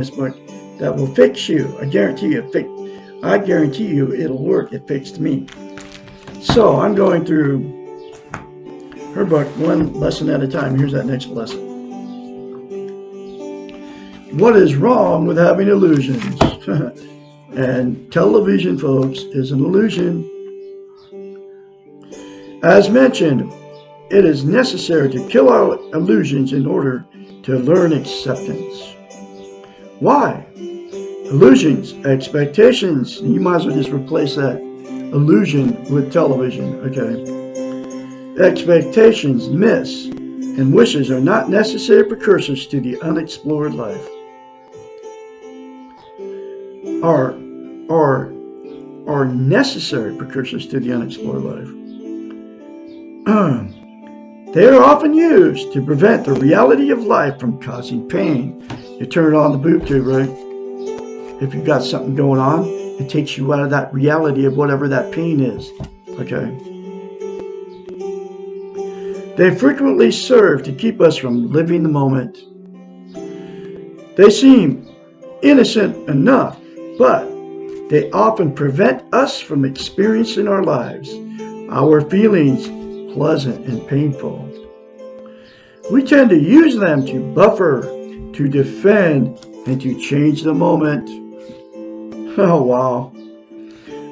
this book that will fix you. I guarantee you it'll work. It fixed me. So I'm going through her book one lesson at a time. Here's that next lesson. What is wrong with having illusions? And television, folks, is an illusion. As mentioned, it is necessary to kill our illusions in order to learn acceptance. Why? Illusions, expectations. You might as well just replace that illusion with television, okay? Expectations, myths, and wishes are not necessary precursors to the unexplored life. Are necessary precursors to the unexplored life. They are often used to prevent the reality of life from causing pain. You turn on the boob tube, right? If you've got something going on, it takes you out of that reality of whatever that pain is. Okay? They frequently serve to keep us from living the moment. They seem innocent enough, but they often prevent us from experiencing our lives, our feelings, pleasant and painful. We tend to use them to buffer, to defend, and to change the moment. Oh, wow.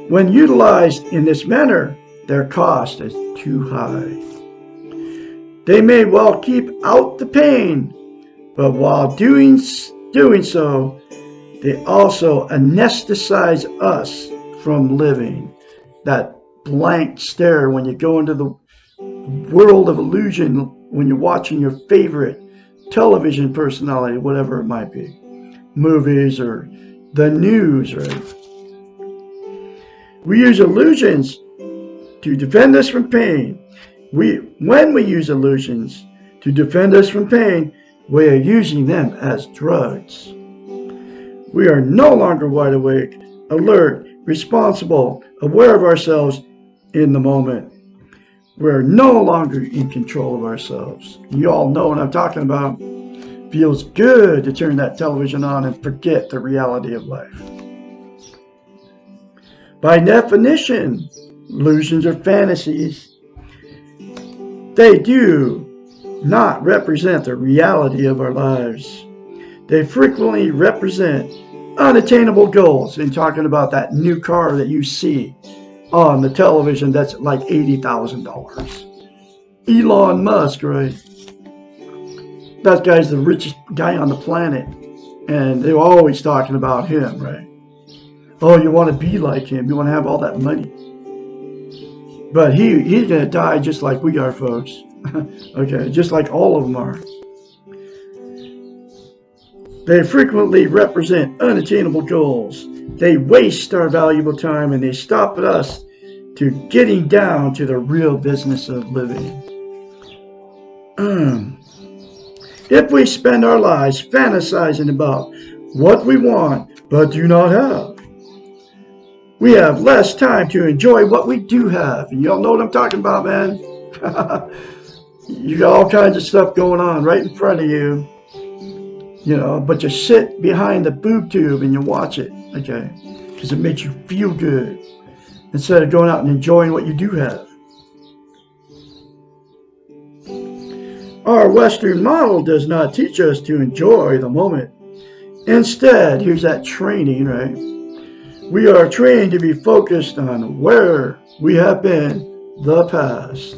When utilized in this manner, their cost is too high. They may well keep out the pain, but while doing so, they also anesthetize us from living. That blank stare when you go into the world of illusion, when you're watching your favorite television personality, whatever it might be, movies or the news, right? We use illusions to defend us from pain. When we use illusions to defend us from pain, we are using them as drugs. We are no longer wide awake, alert, responsible, aware of ourselves in the moment. We're no longer in control of ourselves. You all know what I'm talking about. Feels good to turn that television on and forget the reality of life. By definition, illusions are fantasies. They do not represent the reality of our lives. They frequently represent unattainable goals. In talking about that new car that you see on the television that's like $80,000. Elon Musk, right? That guy's the richest guy on the planet. And they're always talking about him, right? Oh, you want to be like him. You want to have all that money. But he's going to die just like we are, folks. Okay, just like all of them are. They frequently represent unattainable goals. They waste our valuable time and they stop us to getting down to the real business of living. If we spend our lives fantasizing about what we want but do not have, we have less time to enjoy what we do have. And y'all know what I'm talking about, man. You got all kinds of stuff going on right in front of you. You know, but you sit behind the boob tube and you watch it, okay? Because it makes you feel good instead of going out and enjoying what you do have. Our Western model does not teach us to enjoy the moment. Instead, here's that training, right? We are trained to be focused on where we have been, the past.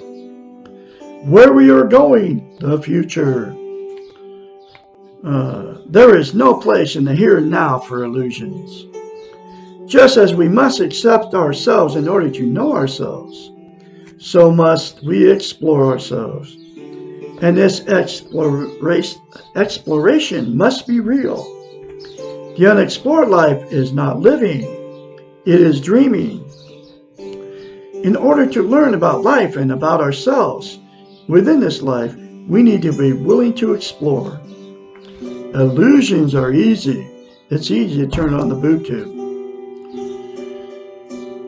Where we are going, the future. There is no place in the here and now for illusions. Just as we must accept ourselves in order to know ourselves, so must we explore ourselves. And this exploration must be real. The unexplored life is not living, it is dreaming. In order to learn about life and about ourselves within this life, we need to be willing to explore. Illusions are easy. It's easy to turn on the boob tube.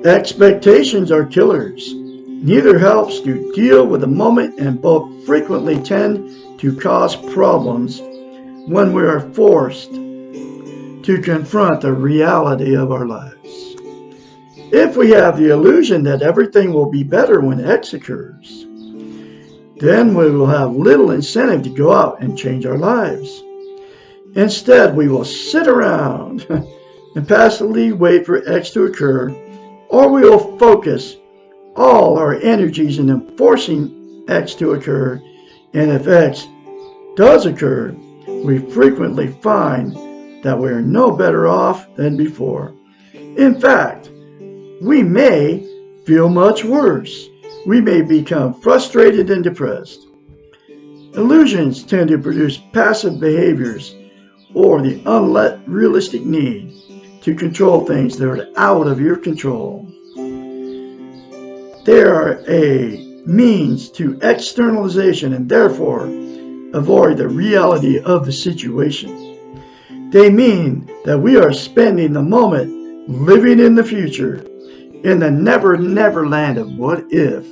Expectations are killers. Neither helps to deal with the moment and both frequently tend to cause problems when we are forced to confront the reality of our lives. If we have the illusion that everything will be better when X occurs, then we will have little incentive to go out and change our lives. Instead, we will sit around and passively wait for X to occur, or we will focus all our energies in enforcing X to occur, and if X does occur, we frequently find that we are no better off than before. In fact, we may feel much worse. We may become frustrated and depressed. Illusions tend to produce passive behaviors or the unrealistic need to control things that are out of your control. They are a means to externalization and therefore avoid the reality of the situation. They mean that we are spending the moment living in the future, in the never land of what if.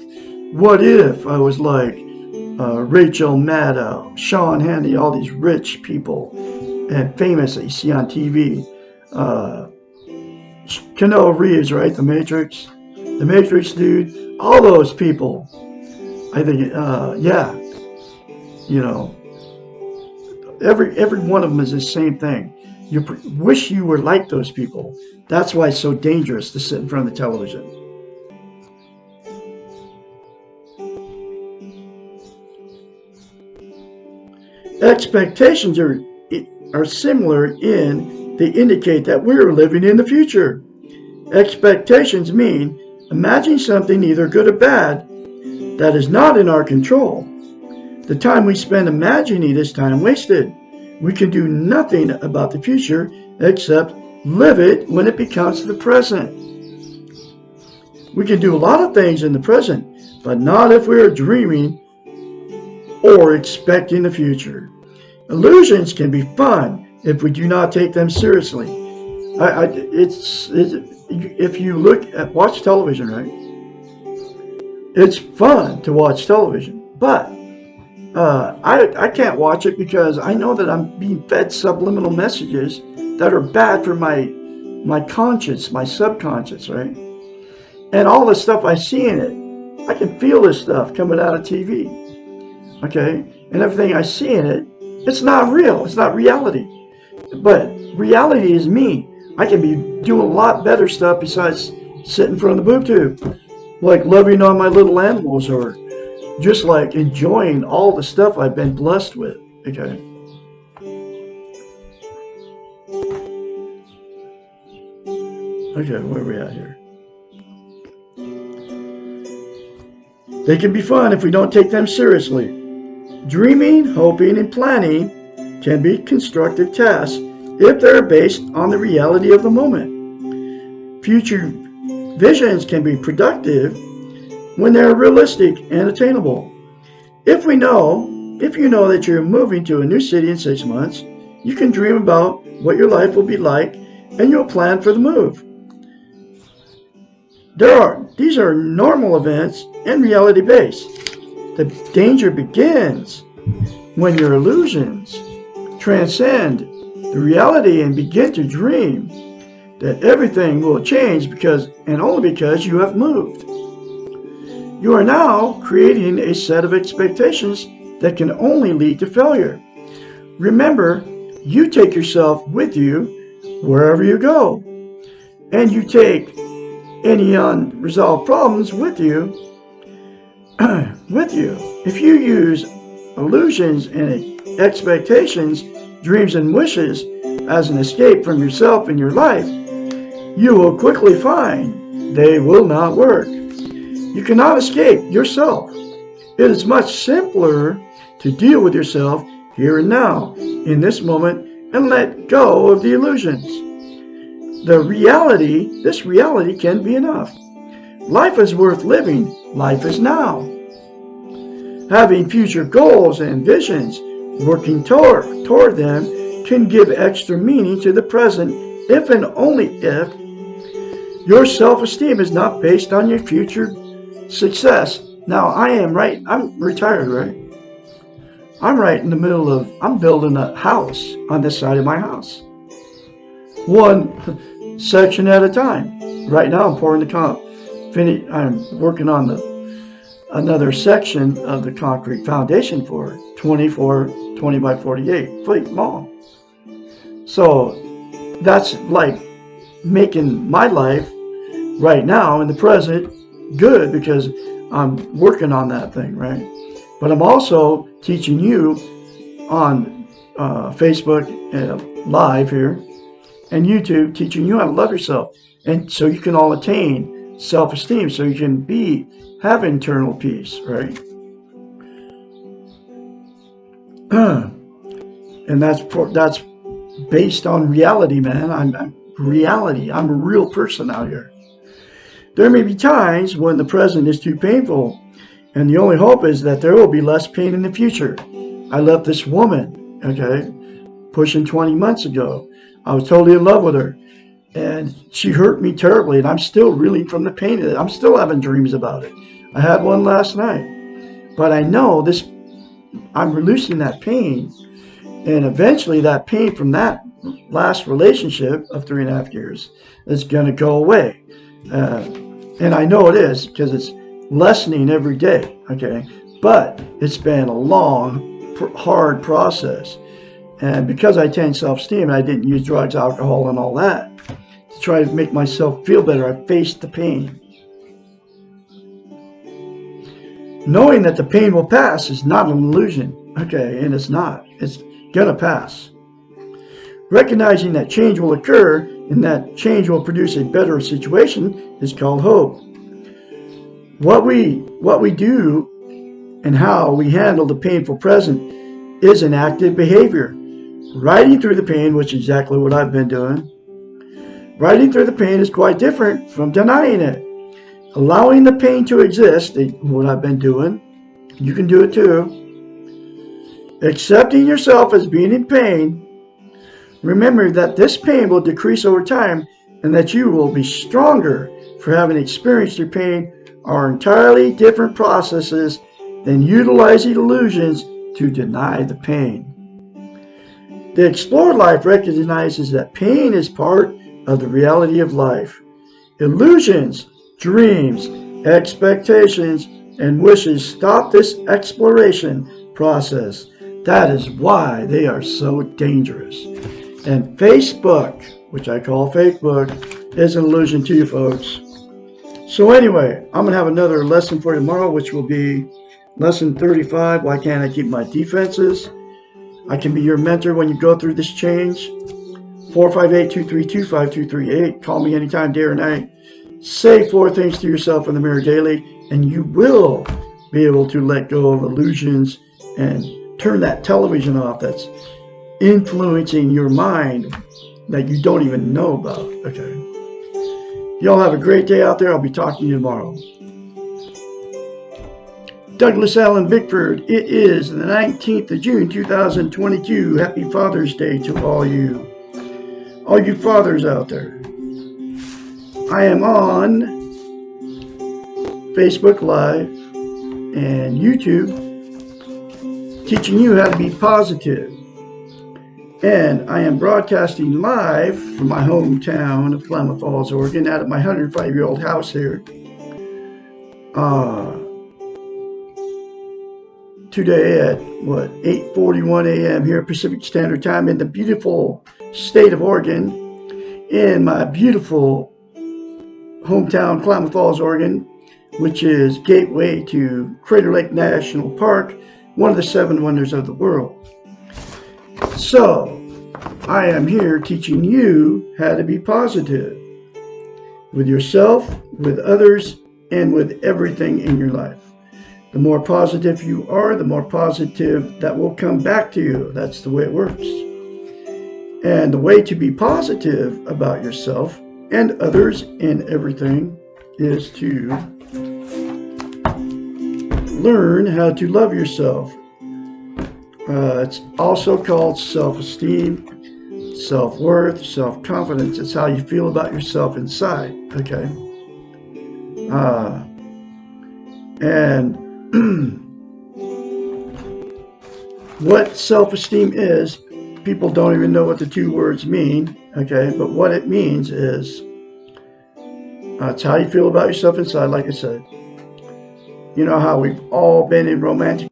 What if I was like Rachel Maddow, Sean Hannity, all these rich people and famous that you see on TV. Keanu Reeves, right? The Matrix dude. All those people. I think, yeah. You know, every one of them is the same thing. You wish you were like those people. That's why it's so dangerous to sit in front of the television. Expectations are similar in they indicate that we're living in the future. Expectations mean imagining something either good or bad that is not in our control. The time we spend imagining is time wasted. We can do nothing about the future except live it when it becomes the present. We can do a lot of things in the present, but not if we are dreaming or expecting the future. Illusions can be fun if we do not take them seriously. If you watch television, right? It's fun to watch television, but I can't watch it because I know that I'm being fed subliminal messages that are bad for my conscience, my subconscious, right? And all the stuff I see in it, I can feel this stuff coming out of TV, okay? And everything I see in it, it's not real. It's not reality. But reality is me. I can be doing a lot better stuff besides sitting in front of the boob tube, like loving on my little animals or just like enjoying all the stuff I've been blessed with, okay? Okay, where are we at here? They can be fun if we don't take them seriously. Dreaming, hoping, and planning can be constructive tasks if they're based on the reality of the moment. Future visions can be productive when they're realistic and attainable. If you know that you're moving to a new city in 6 months, you can dream about what your life will be like and you'll plan for the move. These are normal events and reality-based. The danger begins when your illusions transcend the reality and begin to dream that everything will change only because you have moved. You are now creating a set of expectations that can only lead to failure. Remember, you take yourself with you wherever you go, and you take any unresolved problems with you. If you use illusions and expectations, dreams and wishes as an escape from yourself and your life, you will quickly find they will not work. You cannot escape yourself. It is much simpler to deal with yourself here and now, in this moment, and let go of the illusions. This reality can be enough. Life is worth living. Life is now. Having future goals and visions, working toward them, can give extra meaning to the present if and only if your self-esteem is not based on your future success. Now, I'm retired, right? I'm right in the middle I'm building a house on this side of my house. one section at a time. Right now I'm pouring I'm working on another section of the concrete foundation for 20 by 48 feet long. So that's like making my life right now in the present good, because I'm working on that thing, right? But I'm also teaching you on Facebook Live here and YouTube, teaching you how to love yourself, and so you can all attain self-esteem, so you can have internal peace, right? And that's based on reality, man. I'm reality. I'm a real person out here. There may be times when the present is too painful, and the only hope is that there will be less pain in the future. I left this woman, okay, pushing 20 months ago. I was totally in love with her, and she hurt me terribly, and I'm still reeling from the pain of it. I'm still having dreams about it. I had one last night, but I know I'm releasing that pain, and eventually that pain from that last relationship of 3.5 years is going to go away. And I know it is, because it's lessening every day, okay? But it's been a long, hard process. And because I attained self-esteem, I didn't use drugs, alcohol, and all that to try to make myself feel better. I faced the pain. Knowing that the pain will pass is not an illusion, okay? And it's not. It's going to pass. Recognizing that change will occur and that change will produce a better situation is called hope. What we do and how we handle the painful present is an active behavior. Riding through the pain, which is exactly what I've been doing. Riding through the pain is quite different from denying it. Allowing the pain to exist is what I've been doing. You can do it too. Accepting yourself as being in pain. Remember that this pain will decrease over time, and that you will be stronger for having experienced your pain are entirely different processes than utilizing illusions to deny the pain. The explored life recognizes that pain is part of the reality of life. Illusions, dreams, expectations, and wishes stop this exploration process. That is why they are so dangerous. And Facebook, which I call Facebook, is an illusion to you folks. So anyway, I'm going to have another lesson for you tomorrow, which will be lesson 35, Why Can't I Keep My Defenses? I can be your mentor when you go through this change. 458-232-5238. Call me anytime, day or night. Say 4 things to yourself in the mirror daily, and you will be able to let go of illusions and turn that television off that's influencing your mind that you don't even know about. Okay. Y'all have a great day out there. I'll be talking to you tomorrow. Douglas Allen Bickford. It is the 19th of June, 2022. Happy Father's Day to all you fathers out there. I am on Facebook Live and YouTube teaching you how to be positive. And I am broadcasting live from my hometown of Klamath Falls, Oregon, out of my 105-year-old house here. Today at 8:41 a.m. here Pacific Standard Time in the beautiful state of Oregon, in my beautiful hometown, Klamath Falls, Oregon, which is gateway to Crater Lake National Park, one of the 7 wonders of the world. So, I am here teaching you how to be positive with yourself, with others, and with everything in your life. The more positive you are, the more positive that will come back to you. That's the way it works. And the way to be positive about yourself and others and everything is to learn how to love yourself. It's also called self-esteem, self-worth, self-confidence. It's how you feel about yourself inside, okay? And what self-esteem is people don't even know what the two words mean, okay? But what it means is, it's how you feel about yourself inside, like I said. You know how we've all been in romantic